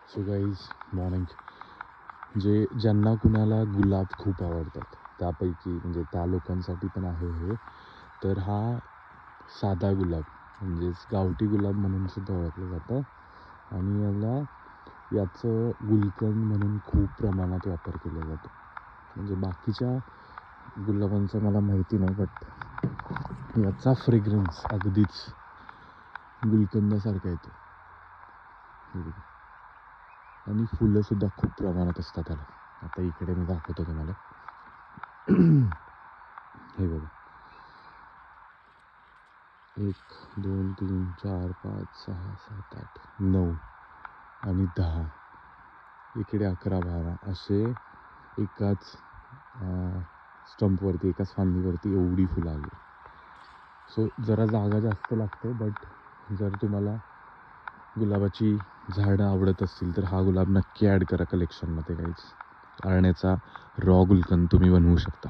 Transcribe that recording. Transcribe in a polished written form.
So guys morning. ज्यांना कुणाला गुलाब खूप आवडतात त्यापैकी म्हणजे त्या लोकांसाठी पण आहे हे. तर हा साधा गुलाब म्हणजेच गावठी गुलाब म्हणून सुद्धा ओळखलं जातं आणि याचं गुलकंद म्हणून खूप प्रमाणात वापर केला जातो. म्हणजे बाकीच्या गुलाबांचं मला माहिती नाही, बट याचा फ्रेग्रन्स अगदीच गुलकंदासारखा येतो. आणि फुलंसुद्धा खूप प्रमाणात असतात त्याला. आता इकडे मी दाखवतो तुम्हाला. हे बघा, 1 2 3 4 5 6 7 8 9 आणि 10, इकडे 11 12 असे एकाच स्टंपवरती, एकाच फांदीवरती एवढी फुलं आली. सो जरा जागा जास्त लागते, बट जर तुम्हाला गुलाबाची झाडं आवडत असतील तर हा गुलाब नक्की ॲड करा कलेक्शनमध्ये. काहीच आळण्याचा रॉ गुलकंद तुम्ही बनवू शकता.